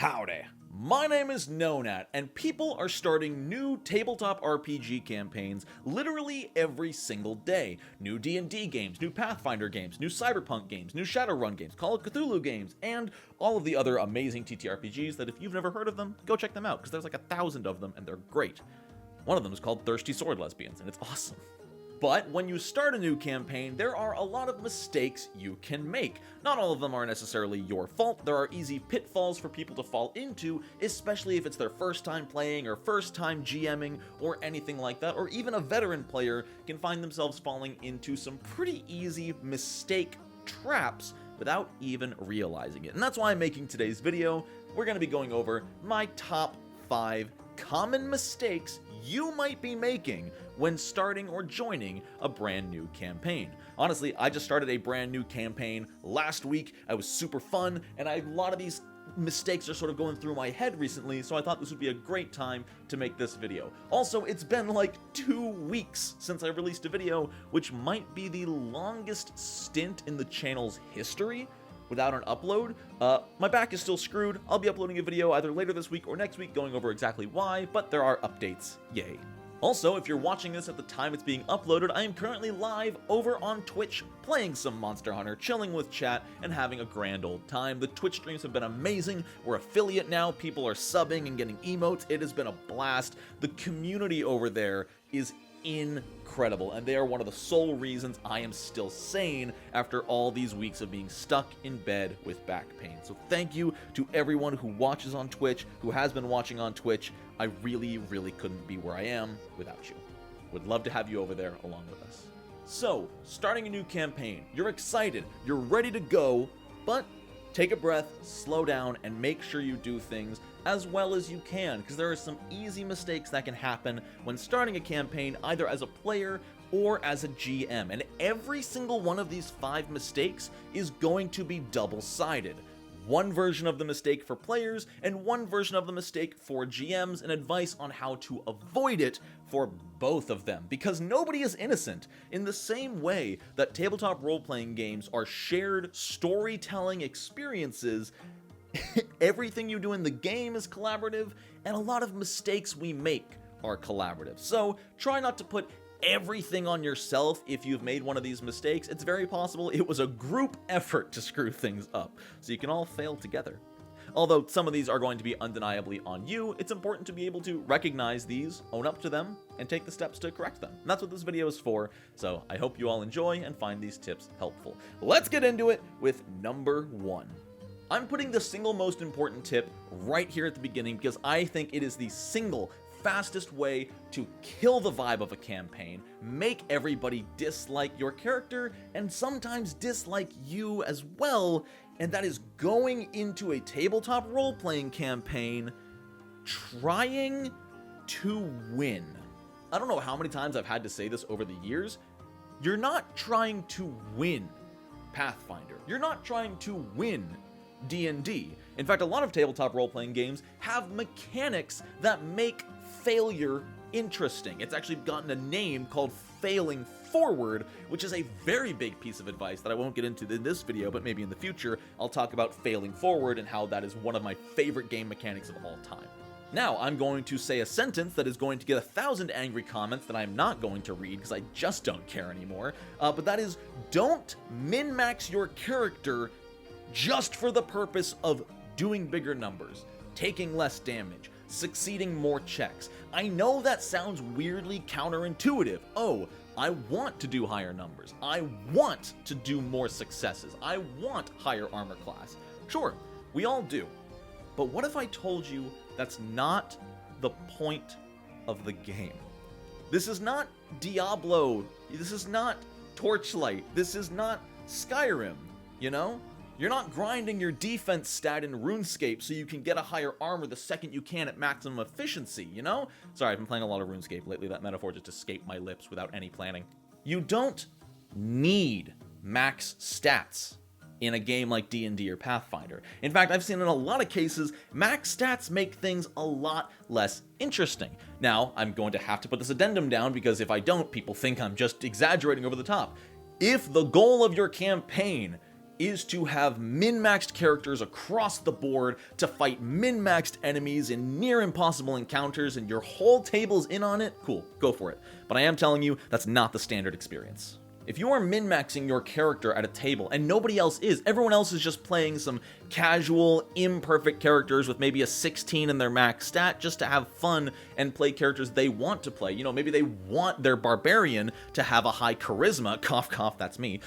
Howdy, my name is Nonat, and people are starting new tabletop RPG campaigns literally every single day. New D&D games, new Pathfinder games, new Cyberpunk games, new Shadowrun games, Call of Cthulhu games, and all of the other amazing TTRPGs that if you've never heard of them, go check them out, because there's like 1,000 of them, and they're great. One of them is called Thirsty Sword Lesbians, and it's awesome. But when you start a new campaign, there are a lot of mistakes you can make. Not all of them are necessarily your fault. There are easy pitfalls for people to fall into, especially if it's their first time playing or first time GMing or anything like that, or even a veteran player can find themselves falling into some pretty easy mistake traps without even realizing it. And that's why I'm making today's video. We're going to be going over my top 5 common mistakes you might be making when starting or joining a brand new campaign. Honestly, I just started a brand new campaign last week. It was super fun, and a lot of these mistakes are sort of going through my head recently, so I thought this would be a great time to make this video. Also, it's been like 2 weeks since I released a video, which might be the longest stint in the channel's history without an upload. My back is still screwed. I'll be uploading a video either later this week or next week going over exactly why, but there are updates, yay. Also, if you're watching this at the time it's being uploaded, I am currently live over on Twitch playing some Monster Hunter, chilling with chat, and having a grand old time. The Twitch streams have been amazing. We're affiliate now. People are subbing and getting emotes. It has been a blast. The community over there is incredible, and they are one of the sole reasons I am still sane after all these weeks of being stuck in bed with back pain. So thank you to everyone who watches on Twitch, who has been watching on Twitch. I really couldn't be where I am without you. Would love to have you over there along with us. So, starting a new campaign, you're excited, you're ready to go, but take a breath, slow down, and make sure you do things as well as you can, because there are some easy mistakes that can happen when starting a campaign, either as a player or as a GM. And every single one of these 5 mistakes is going to be double-sided. One version of the mistake for players, and one version of the mistake for GMs, and advice on how to avoid it for both of them, because nobody is innocent. In the same way that tabletop role-playing games are shared storytelling experiences, everything you do in the game is collaborative, and a lot of mistakes we make are collaborative. So try not to put everything on yourself if you've made one of these mistakes. It's very possible it was a group effort to screw things up, so you can all fail together. Although some of these are going to be undeniably on you, it's important to be able to recognize these, own up to them, and take the steps to correct them. And that's what this video is for, so I hope you all enjoy and find these tips helpful. Let's get into it with number 1. I'm putting the single most important tip right here at the beginning because I think it is the single fastest way to kill the vibe of a campaign, make everybody dislike your character, and sometimes dislike you as well, and that is going into a tabletop role-playing campaign trying to win. I don't know how many times I've had to say this over the years. You're not trying to win Pathfinder. You're not trying to win D&D. In fact, a lot of tabletop role-playing games have mechanics that make failure interesting. It's actually gotten a name called failing forward, which is a very big piece of advice that I won't get into in this video, but maybe in the future I'll talk about failing forward and how that is one of my favorite game mechanics of all time. Now, I'm going to say a sentence that is going to get 1,000 angry comments that I'm not going to read because I just don't care anymore, but that is, don't min-max your character just for the purpose of doing bigger numbers, taking less damage, succeeding more checks. I know that sounds weirdly counterintuitive. Oh, I want to do higher numbers. I want to do more successes. I want higher armor class. Sure, we all do. But what if I told you that's not the point of the game? This is not Diablo. This is not Torchlight. This is not Skyrim, you know? You're not grinding your defense stat in RuneScape so you can get a higher armor the second you can at maximum efficiency, you know? Sorry, I've been playing a lot of RuneScape lately. That metaphor just escaped my lips without any planning. You don't need max stats in a game like D&D or Pathfinder. In fact, I've seen in a lot of cases, max stats make things a lot less interesting. Now, I'm going to have to put this addendum down because if I don't, people think I'm just exaggerating over the top. If the goal of your campaign is to have min-maxed characters across the board to fight min-maxed enemies in near impossible encounters, and your whole table's in on it, cool, go for it. But I am telling you, that's not the standard experience. If you are min-maxing your character at a table and nobody else is, everyone else is just playing some casual, imperfect characters with maybe a 16 in their max stat just to have fun and play characters they want to play. You know, maybe they want their barbarian to have a high charisma, cough cough, that's me.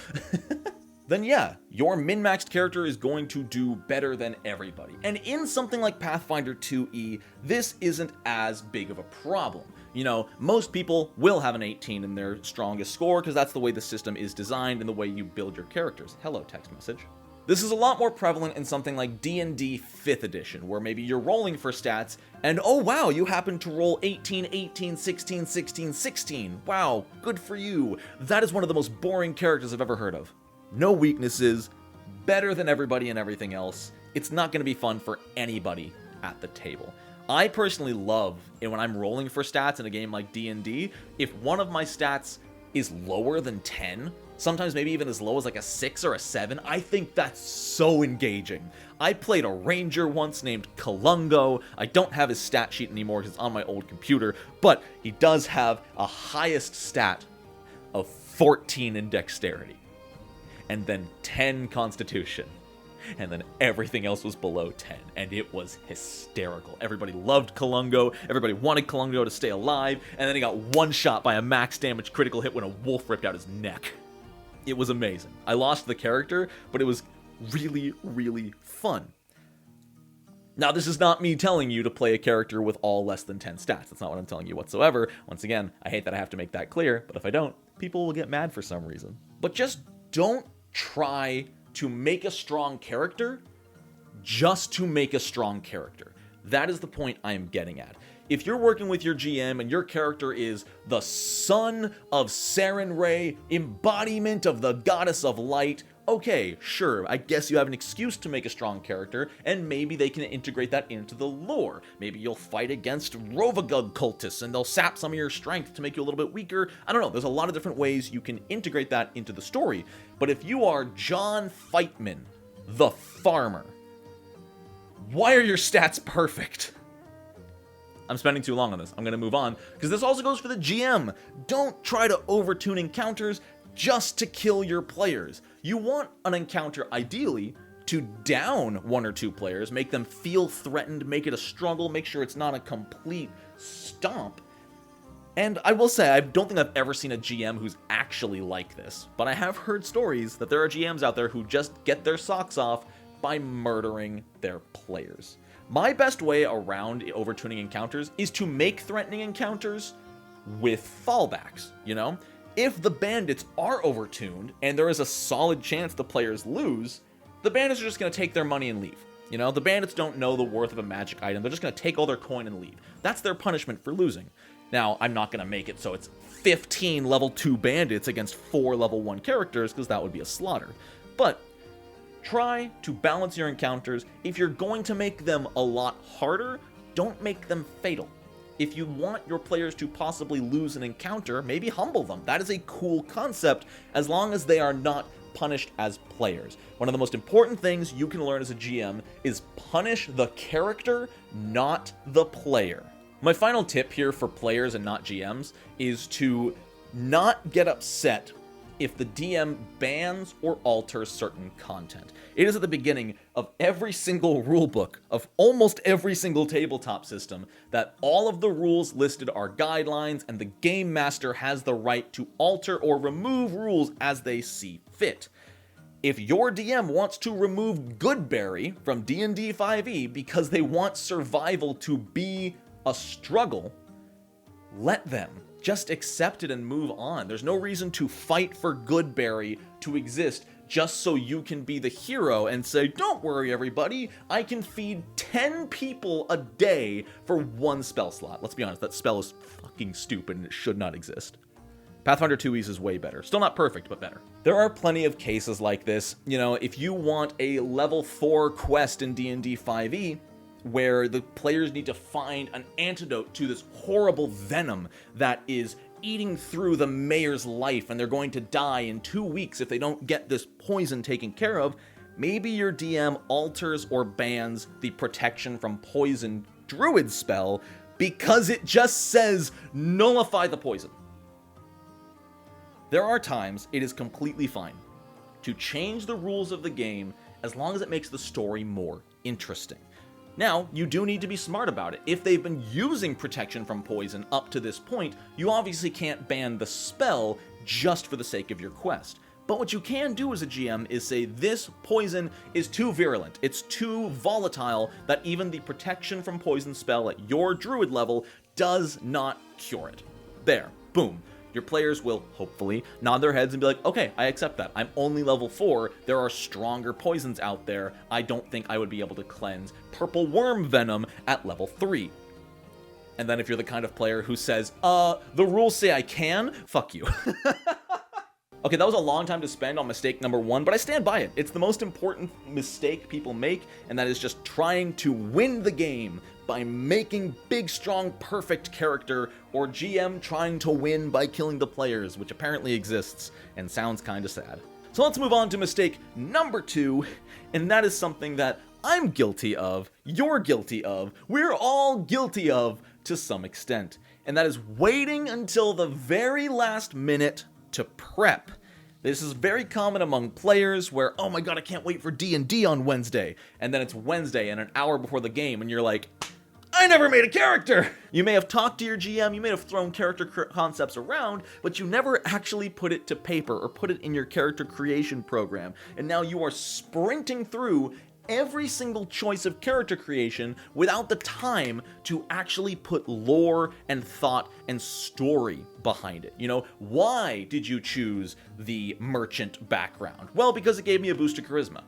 Then yeah, your min-maxed character is going to do better than everybody. And in something like Pathfinder 2e, this isn't as big of a problem. You know, most people will have an 18 in their strongest score because that's the way the system is designed and the way you build your characters. Hello, text message. This is a lot more prevalent in something like D&D 5th edition, where maybe you're rolling for stats, and oh wow, you happen to roll 18, 18, 16, 16, 16. Wow, good for you. That is one of the most boring characters I've ever heard of. No weaknesses, better than everybody and everything else. It's not going to be fun for anybody at the table. I personally love it when I'm rolling for stats in a game like D&D, if one of my stats is lower than 10, sometimes maybe even as low as like a 6 or a 7, I think that's so engaging. I played a ranger once named Kalungo. I don't have his stat sheet anymore because it's on my old computer, but he does have a highest stat of 14 in dexterity, and then 10 constitution, and then everything else was below 10, and it was hysterical. Everybody loved Kalungo, everybody wanted Kalungo to stay alive, and then he got one shot by a max damage critical hit when a wolf ripped out his neck. It was amazing. I lost the character, but it was really, really fun. Now, this is not me telling you to play a character with all less than 10 stats. That's not what I'm telling you whatsoever. Once again, I hate that I have to make that clear, but if I don't, people will get mad for some reason. But just don't try to make a strong character just to make a strong character. That is the point I am getting at. If you're working with your GM and your character is the son of Sarenrae, embodiment of the goddess of light, okay, sure, I guess you have an excuse to make a strong character, and maybe they can integrate that into the lore. Maybe you'll fight against Rovagug cultists, and they'll sap some of your strength to make you a little bit weaker. I don't know, there's a lot of different ways you can integrate that into the story. But if you are John Fightman, the farmer, why are your stats perfect? I'm spending too long on this. I'm going to move on, because this also goes for the GM. Don't try to overtune encounters just to kill your players. You want an encounter, ideally, to down one or two players, make them feel threatened, make it a struggle, make sure it's not a complete stomp. And I will say, I don't think I've ever seen a GM who's actually like this, but I have heard stories that there are GMs out there who just get their socks off by murdering their players. My best way around overtuning encounters is to make threatening encounters with fallbacks, you know? If the bandits are overtuned and there is a solid chance the players lose, the bandits are just going to take their money and leave. You know, the bandits don't know the worth of a magic item. They're just going to take all their coin and leave. That's their punishment for losing. Now, I'm not going to make it so it's 15 level 2 bandits against 4 level 1 characters, because that would be a slaughter. But try to balance your encounters. If you're going to make them a lot harder, don't make them fatal. If you want your players to possibly lose an encounter, maybe humble them. That is a cool concept, as long as they are not punished as players. One of the most important things you can learn as a GM is punish the character, not the player. My final tip here for players and not GMs is to not get upset if the DM bans or alters certain content. It is at the beginning of every single rulebook of almost every single tabletop system that all of the rules listed are guidelines, and the game master has the right to alter or remove rules as they see fit. If your DM wants to remove Goodberry from D&D 5e because they want survival to be a struggle, let them. Just accept it and move on. There's no reason to fight for Goodberry to exist just so you can be the hero and say, don't worry everybody, I can feed 10 people a day for one spell slot. Let's be honest, that spell is fucking stupid and it should not exist. Pathfinder 2e's is way better. Still not perfect, but better. There are plenty of cases like this. You know, if you want a level 4 quest in D&D 5e, where the players need to find an antidote to this horrible venom that is eating through the mayor's life and they're going to die in 2 weeks if they don't get this poison taken care of, maybe your DM alters or bans the protection from poison druid spell because it just says nullify the poison. There are times it is completely fine to change the rules of the game as long as it makes the story more interesting. Now, you do need to be smart about it. If they've been using protection from poison up to this point, you obviously can't ban the spell just for the sake of your quest. But what you can do as a GM is say this poison is too virulent, it's too volatile that even the protection from poison spell at your druid level does not cure it. There, boom. Your players will, hopefully, nod their heads and be like, okay, I accept that. I'm only level 4. There are stronger poisons out there. I don't think I would be able to cleanse purple worm venom at level 3. And then if you're the kind of player who says, the rules say I can, fuck you. Okay, that was a long time to spend on mistake number 1, but I stand by it. It's the most important mistake people make, and that is just trying to win the game by making big, strong, perfect character, or GM trying to win by killing the players, which apparently exists and sounds kinda sad. So let's move on to mistake number 2, and that is something that I'm guilty of, you're guilty of, we're all guilty of to some extent, and that is waiting until the very last minute to prep. This is very common among players where, oh my god, I can't wait for D&D on Wednesday, and then it's Wednesday and an hour before the game, and you're like, I never made a character! You may have talked to your GM, you may have thrown character concepts around, but you never actually put it to paper or put it in your character creation program, and now you are sprinting through every single choice of character creation without the time to actually put lore and thought and story behind it. You know, why did you choose the merchant background? Well, because it gave me a boost to charisma.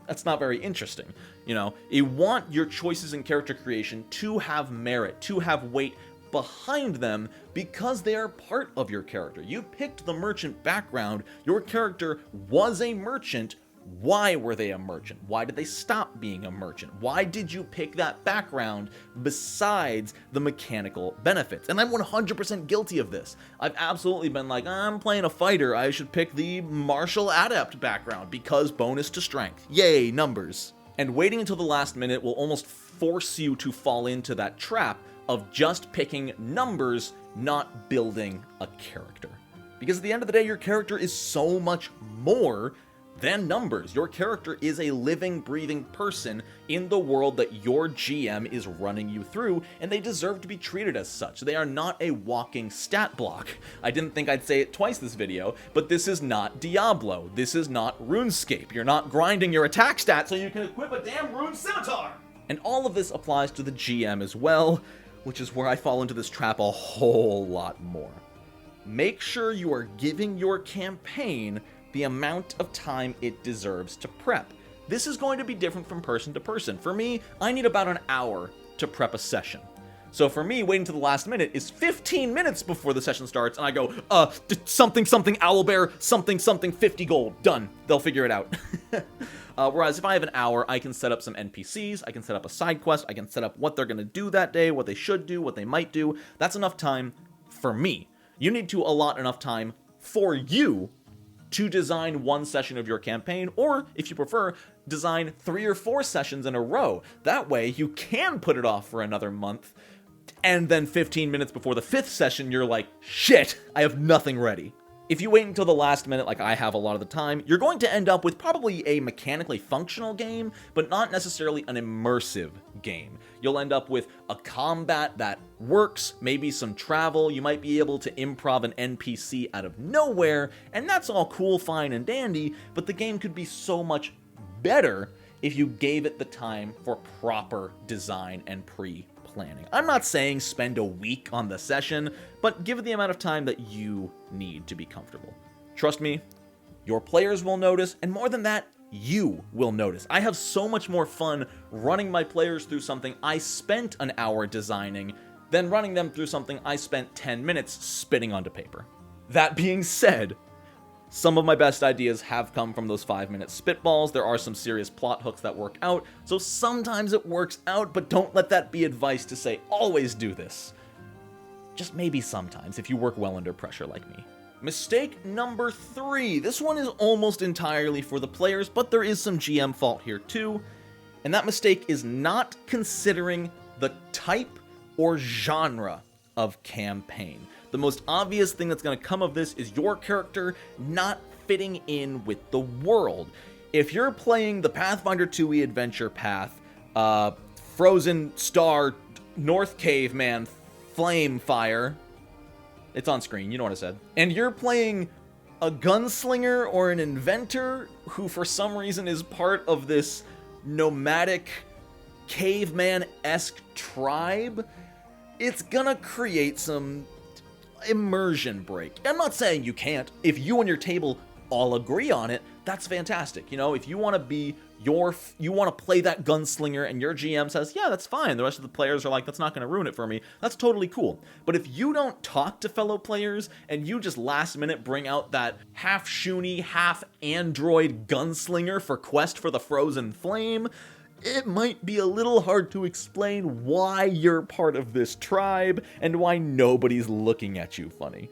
That's not very interesting. You know, you want your choices in character creation to have merit, to have weight behind them because they are part of your character. You picked the merchant background, your character was a merchant. Why were they a merchant? Why did they stop being a merchant? Why did you pick that background besides the mechanical benefits? And I'm 100% guilty of this. I've absolutely been like, I'm playing a fighter, I should pick the martial adept background because bonus to strength. Yay, numbers. And waiting until the last minute will almost force you to fall into that trap of just picking numbers, not building a character. Because at the end of the day, your character is so much more than numbers. Your character is a living, breathing person in the world that your GM is running you through, and they deserve to be treated as such. They are not a walking stat block. I didn't think I'd say it twice this video, but this is not Diablo. This is not RuneScape. You're not grinding your attack stat so you can equip a damn rune scimitar! And all of this applies to the GM as well, which is where I fall into this trap a whole lot more. Make sure you are giving your campaign the amount of time it deserves to prep. This is going to be different from person to person. For me, I need about an hour to prep a session. So for me, waiting to the last minute is 15 minutes before the session starts, and I go, something, owlbear, something, 50 gold, done. They'll figure it out. Whereas if I have an hour, I can set up some NPCs, I can set up a side quest, I can set up what they're gonna do that day, what they should do, what they might do. That's enough time for me. You need to allot enough time for you to design one session of your campaign, or, if you prefer, design 3 or 4 sessions in a row. That way, you can put it off for another month, and then 15 minutes before the 5th session, you're like, shit, I have nothing ready. If you wait until the last minute, like I have a lot of the time, you're going to end up with probably a mechanically functional game, but not necessarily an immersive game. You'll end up with a combat that works, maybe some travel, you might be able to improv an NPC out of nowhere, and that's all cool, fine, and dandy, but the game could be so much better if you gave it the time for proper design and pre-planning. I'm not saying spend a week on the session, but give it the amount of time that you need to be comfortable. Trust me, your players will notice, and more than that, you will notice. I have so much more fun running my players through something I spent an hour designing than running them through something I spent 10 minutes spitting onto paper. That being said, some of my best ideas have come from those 5-minute spitballs. There are some serious plot hooks that work out, so sometimes it works out, but don't let that be advice to say, always do this. Just maybe sometimes, if you work well under pressure like me. Mistake number 3. This one is almost entirely for the players, but there is some GM fault here too. And that mistake is not considering the type or genre of campaign. The most obvious thing that's going to come of this is your character not fitting in with the world. If you're playing the Pathfinder 2e adventure path, Frozen Star, North Caveman, Flame Fire, it's on screen, you know what I said, and you're playing a gunslinger or an inventor who for some reason is part of this nomadic caveman-esque tribe, it's gonna create some immersion break. I'm not saying you can't. If you and your table all agree on it, that's fantastic. You know, if you want to play that gunslinger and your GM says, yeah, that's fine. The rest of the players are like, that's not going to ruin it for me. That's totally cool. But if you don't talk to fellow players and you just last minute bring out that half Shuni, half android gunslinger for Quest for the Frozen Flame, it might be a little hard to explain why you're part of this tribe and why nobody's looking at you funny.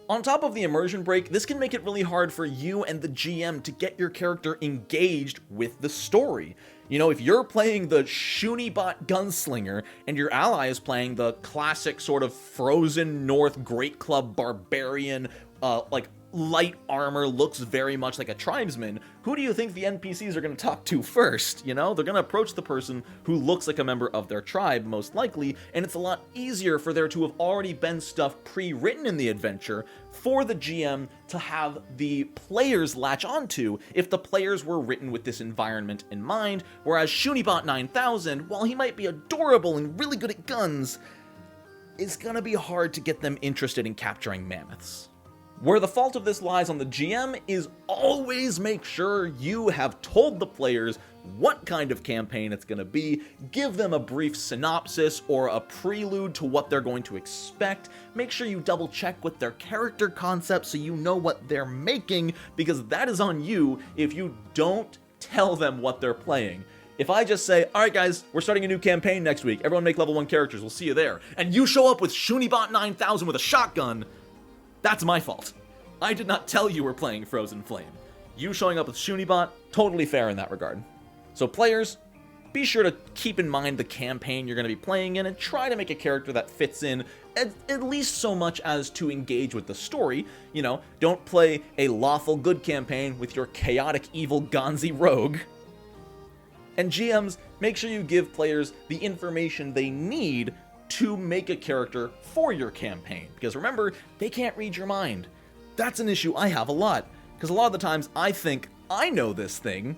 On top of the immersion break, this can make it really hard for you and the GM to get your character engaged with the story. You know, if you're playing the Shunibot gunslinger and your ally is playing the classic sort of Frozen North Great Club barbarian, like light armor, looks very much like a tribesman, who do you think the NPCs are going to talk to first? You know, they're going to approach the person who looks like a member of their tribe, most likely, and it's a lot easier for there to have already been stuff pre-written in the adventure for the GM to have the players latch onto if the players were written with this environment in mind, whereas Shunibot 9000, while he might be adorable and really good at guns, it's going to be hard to get them interested in capturing mammoths. Where the fault of this lies on the GM is always make sure you have told the players what kind of campaign it's going to be, give them a brief synopsis or a prelude to what they're going to expect, make sure you double check with their character concept so you know what they're making, because that is on you if you don't tell them what they're playing. If I just say, alright guys, we're starting a new campaign next week, everyone make level 1 characters, we'll see you there, and you show up with Shunibot 9000 with a shotgun, that's my fault. I did not tell you we're playing Frozen Flame. You showing up with Shunibot, totally fair in that regard. So players, be sure to keep in mind the campaign you're going to be playing in and try to make a character that fits in at least so much as to engage with the story. You know, don't play a lawful good campaign with your chaotic evil Gonzi rogue. And GMs, make sure you give players the information they need to make a character for your campaign. Because remember, they can't read your mind. That's an issue I have a lot. Because a lot of the times I think I know this thing,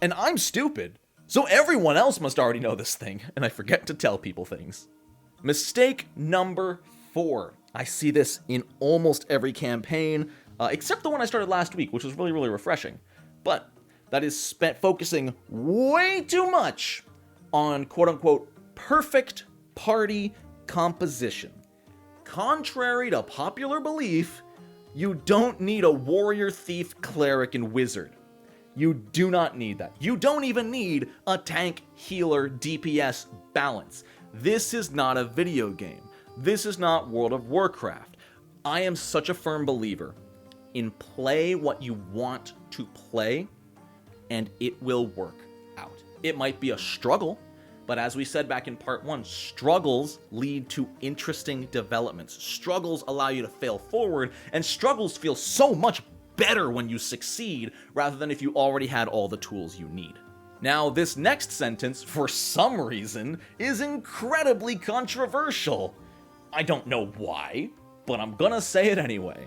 and I'm stupid. So everyone else must already know this thing, and I forget to tell people things. Mistake number 4. I see this in almost every campaign, except the one I started last week, which was really, really refreshing. But that is focusing way too much on quote-unquote perfect party composition. Contrary to popular belief, you don't need a warrior, thief, cleric, and wizard. You do not need that. You don't even need a tank, healer, DPS balance. This is not a video game. This is not World of Warcraft. I am such a firm believer in play what you want to play, and it will work out. It might be a struggle, but as we said back in part 1, struggles lead to interesting developments. Struggles allow you to fail forward, and struggles feel so much better when you succeed rather than if you already had all the tools you need. Now, this next sentence, for some reason, is incredibly controversial. I don't know why, but I'm gonna say it anyway.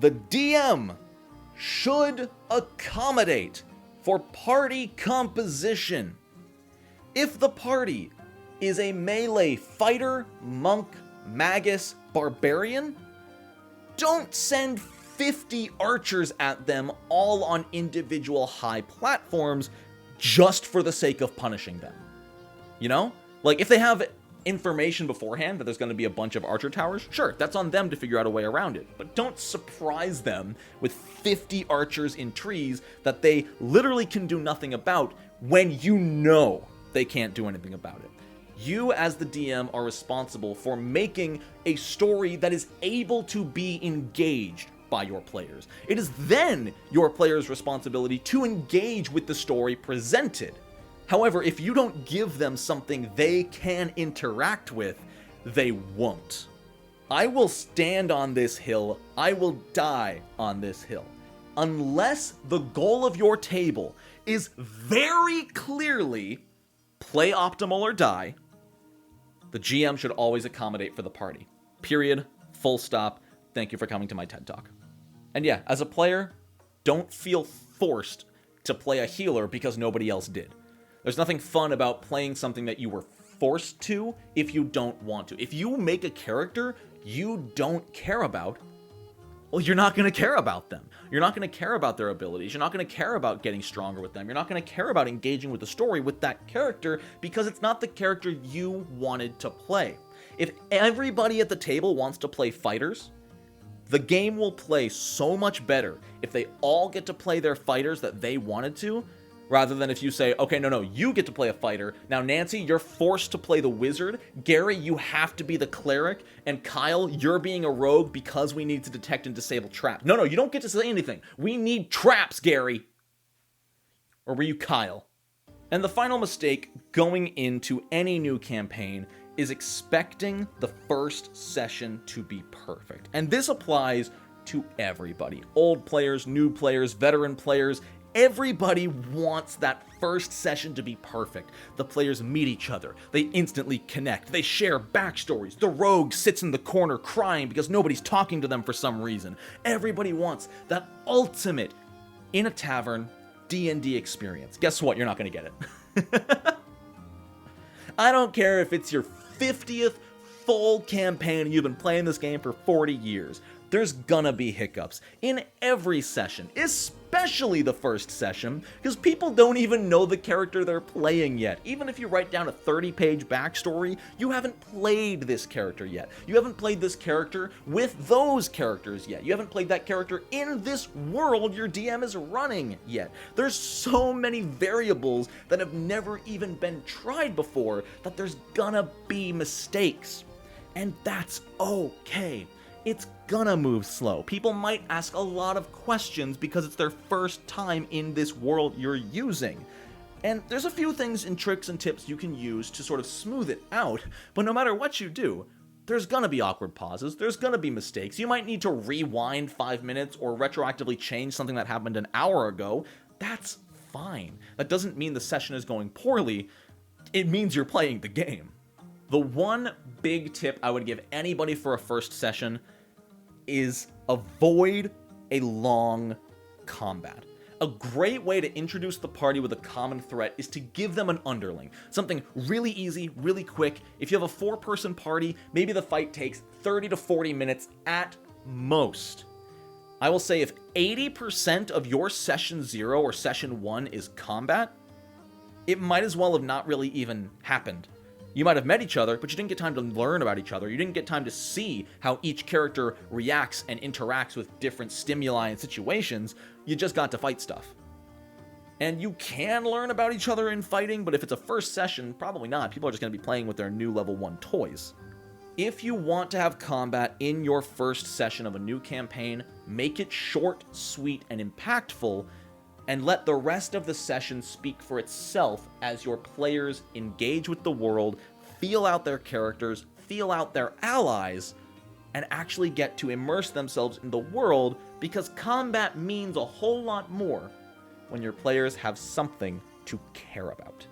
The DM should accommodate for party composition. If the party is a melee fighter, monk, magus, barbarian, don't send 50 archers at them all on individual high platforms just for the sake of punishing them. You know? Like, if they have information beforehand that there's going to be a bunch of archer towers, sure, that's on them to figure out a way around it. But don't surprise them with 50 archers in trees that they literally can do nothing about when you know they can't do anything about it. You as the DM are responsible for making a story that is able to be engaged by your players. It is then your players' responsibility to engage with the story presented. However, if you don't give them something they can interact with, they won't. I will stand on this hill, I will die on this hill. Unless the goal of your table is very clearly play optimal or die, the GM should always accommodate for the party. Period. Full stop. Thank you for coming to my TED Talk. And yeah, as a player, don't feel forced to play a healer because nobody else did. There's nothing fun about playing something that you were forced to if you don't want to. If you make a character you don't care about, well, you're not going to care about them. You're not going to care about their abilities. You're not going to care about getting stronger with them. You're not going to care about engaging with the story with that character because it's not the character you wanted to play. If everybody at the table wants to play fighters, the game will play so much better if they all get to play their fighters that they wanted to, rather than if you say, okay, no, you get to play a fighter. Now, Nancy, you're forced to play the wizard. Gary, you have to be the cleric. And Kyle, you're being a rogue because we need to detect and disable traps. No, you don't get to say anything. We need traps, Gary. Or were you Kyle? And the final mistake going into any new campaign is expecting the first session to be perfect. And this applies to everybody. Old players, new players, veteran players. Everybody wants that first session to be perfect. The players meet each other. They instantly connect. They share backstories. The rogue sits in the corner crying because nobody's talking to them for some reason. Everybody wants that ultimate, in a tavern, D&D experience. Guess what? You're not going to get it. I don't care if it's your 50th full campaign and you've been playing this game for 40 years. There's gonna be hiccups in every session, especially the first session, because people don't even know the character they're playing yet. Even if you write down a 30-page backstory, you haven't played this character yet. You haven't played this character with those characters yet. You haven't played that character in this world your DM is running yet. There's so many variables that have never even been tried before that there's gonna be mistakes. And that's okay. It's gonna move slow. People might ask a lot of questions because it's their first time in this world you're using. And there's a few things and tricks and tips you can use to sort of smooth it out, but no matter what you do, there's gonna be awkward pauses, there's gonna be mistakes. You might need to rewind 5 minutes or retroactively change something that happened an hour ago. That's fine. That doesn't mean the session is going poorly. It means you're playing the game. The one big tip I would give anybody for a first session is avoid a long combat. A great way to introduce the party with a common threat is to give them an underling. Something really easy, really quick. If you have a 4-person party, maybe the fight takes 30 to 40 minutes at most. I will say if 80% of your session 0 or session 1 is combat, it might as well have not really even happened. You might have met each other, but you didn't get time to learn about each other. You didn't get time to see how each character reacts and interacts with different stimuli and situations. You just got to fight stuff. And you can learn about each other in fighting, but if it's a first session, probably not. People are just going to be playing with their new level 1 toys. If you want to have combat in your first session of a new campaign, make it short, sweet, and impactful, and let the rest of the session speak for itself as your players engage with the world, feel out their characters, feel out their allies, and actually get to immerse themselves in the world, because combat means a whole lot more when your players have something to care about.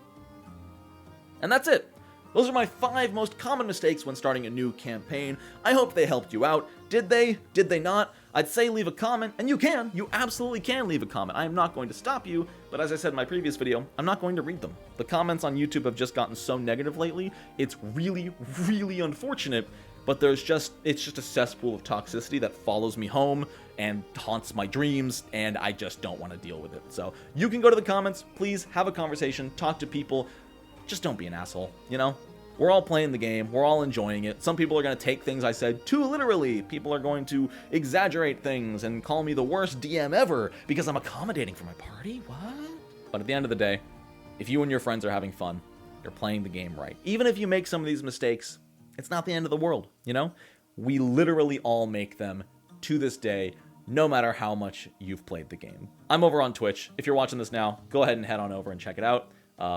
And that's it. Those are my 5 most common mistakes when starting a new campaign. I hope they helped you out. Did they? Did they not? I'd say leave a comment, and you can. You absolutely can leave a comment. I am not going to stop you, but as I said in my previous video, I'm not going to read them. The comments on YouTube have just gotten so negative lately. It's really, really unfortunate, but it's just a cesspool of toxicity that follows me home and haunts my dreams, and I just don't want to deal with it. So you can go to the comments, please have a conversation, talk to people. Just don't be an asshole, you know? We're all playing the game. We're all enjoying it. Some people are going to take things I said too literally. People are going to exaggerate things and call me the worst DM ever because I'm accommodating for my party. What? But at the end of the day, if you and your friends are having fun, you're playing the game right. Even if you make some of these mistakes, it's not the end of the world, you know? We literally all make them to this day, no matter how much you've played the game. I'm over on Twitch. If you're watching this now, go ahead and head on over and check it out.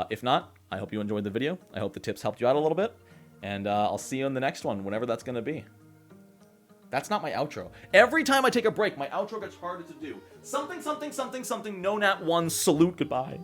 If not, I hope you enjoyed the video. I hope the tips helped you out a little bit. And I'll see you in the next one, whenever that's going to be. That's not my outro. Every time I take a break, my outro gets harder to do. Something, something, something, something, no nat one, salute, goodbye.